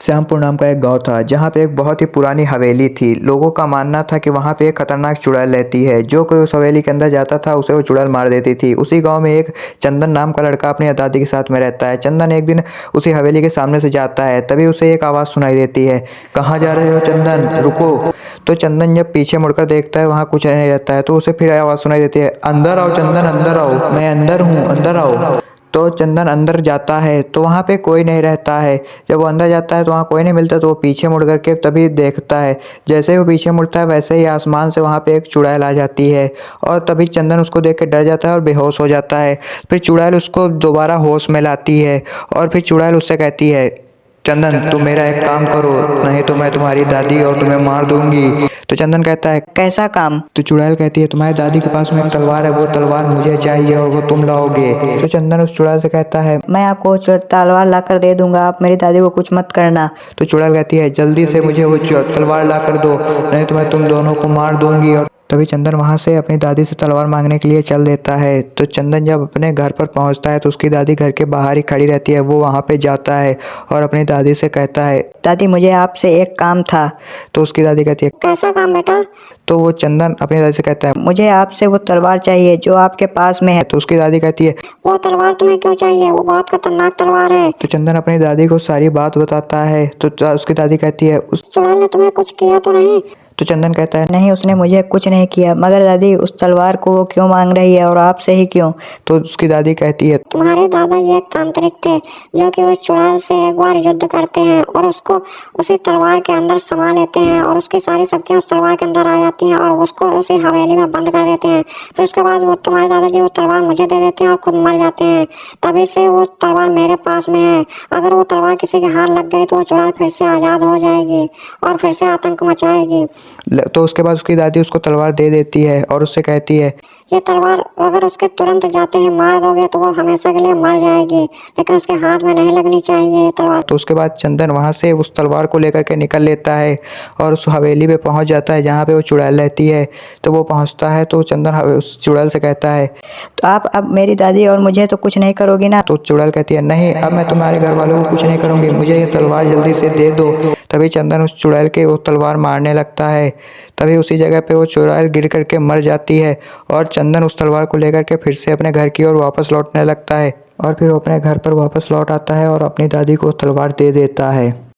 श्यामपुर नाम का एक गांव था जहां पे एक बहुत ही पुरानी हवेली थी। लोगों का मानना था कि वहां पे एक खतरनाक चुड़ैल रहती है। जो कोई उस हवेली के अंदर जाता था उसे वो चुड़ैल मार देती थी। उसी गांव में एक चंदन नाम का लड़का अपनी दादी के साथ में रहता है। चंदन एक दिन उसी हवेली के सामने से जाता है, तभी उसे एक आवाज़ सुनाई देती है, कहाँ जा रहे हो चंदन, रुको। तो चंदन जब पीछे मुड़कर देखता है वहाँ कुछ नहीं रहता है, तो उसे फिर आवाज़ सुनाई देती है, अंदर आओ चंदन, अंदर आओ, मैं अंदर हूँ, अंदर आओ। तो चंदन अंदर जाता है तो वहाँ पे कोई नहीं रहता है। जब वो अंदर जाता है तो वहाँ कोई नहीं मिलता, तो वो पीछे मुड़ करके तभी देखता है। जैसे ही वो पीछे मुड़ता है वैसे ही आसमान से वहाँ पे एक चुड़ैल आ जाती है और तभी चंदन उसको देख के डर जाता है और बेहोश हो जाता है। फिर चुड़ैल उसको दोबारा होश में लाती है और फिर चुड़ैल उससे कहती है, चंदन तुम मेरा एक काम करो, नहीं तो मैं तुम्हारी दादी और तुम्हें मार दूंगी। तो चंदन कहता है, कैसा काम? तो चुड़ैल कहती है, तुम्हारी दादी के पास में एक तलवार है, वो तलवार मुझे चाहिए और वो तुम लाओगे। तो चंदन उस चुड़ैल से कहता है, मैं आपको तलवार ला कर दे दूंगा, आप मेरी दादी को कुछ मत करना। तो चुड़ैल कहती है, जल्दी से मुझे वो तलवार ला कर दो, नहीं तो मैं तुम दोनों को मार दूंगी। और तभी चंदन वहां से अपनी दादी से तलवार मांगने के लिए चल देता है। तो चंदन जब अपने घर पर पहुंचता है तो उसकी दादी घर के बाहर ही खड़ी रहती है। वो वहां पे जाता है और अपनी दादी से कहता है, दादी मुझे आपसे एक काम था। तो उसकी दादी कहती है, कैसा काम बेटा? तो वो चंदन अपनी दादी से कहता है, मुझे आपसे वो तलवार चाहिए जो आपके पास में है। तो उसकी दादी कहती है, वो तलवार तुम्हें क्यों चाहिए, वो बहुत खतरनाक तलवार है। तो चंदन अपनी दादी को सारी बात बताता है। तो उसकी दादी कहती है, उस चुड़ैल ने तुम्हें कुछ किया तो नहीं? तो चंदन कहता है, नहीं उसने मुझे कुछ नहीं किया, मगर दादी उस तलवार को वो क्यों मांग रही है और आपसे ही क्यों? तो उसकी दादी कहती है, तुम्हारे दादाजी एक तांत्रिक थे जो कि उस चुड़ैल से एक बार युद्ध करते हैं और उसको उसी तलवार के अंदर समा लेते हैं और उसकी सारी शक्तियां उस तलवार के अंदर आ जाती हैं और उसको उसी हवेली में बंद कर देते हैं। फिर उसके बाद वो तुम्हारे दादाजी वो तलवार मुझे दे देते हैं और खुद मर जाते हैं। तभी से वो तलवार मेरे पास में है। अगर वो तलवार किसी के हाथ लग गई तो वो चुड़ैल फिर से आज़ाद हो जाएगी और फिर से आतंक मचाएगी। तो उसके बाद उसकी दादी उसको तलवार दे देती है और उससे कहती है, ये तलवार अगर उसके तुरंत जाते ही मार दोगे तो वो हमेशा के लिए मर जाएगी, लेकिन उसके हाथ में नहीं लगनी चाहिए ये तलवार। तो उसके बाद चंदन वहां से उस तलवार को लेकर के निकल लेता है और उस हवेली पे पहुंच जाता है जहाँ पे वो चुड़ैल रहती है। तो वो पहुंचता है तो चंदन उस चुड़ैल से कहता है, तो आप अब मेरी दादी और मुझे तो कुछ नहीं करोगी ना? तो चुड़ैल कहती है, नहीं अब मैं तुम्हारे घर वालों को कुछ नहीं करूँगी, मुझे ये तलवार जल्दी से दे दो। तभी चंदन उस चुड़ैल के वो तलवार मारने लगता है। तभी उसी जगह पे वो चुड़ैल गिर करके मर जाती है और चंदन उस तलवार को लेकर के फिर से अपने घर की ओर वापस लौटने लगता है और फिर वो अपने घर पर वापस लौट आता है और अपनी दादी को तलवार दे देता है।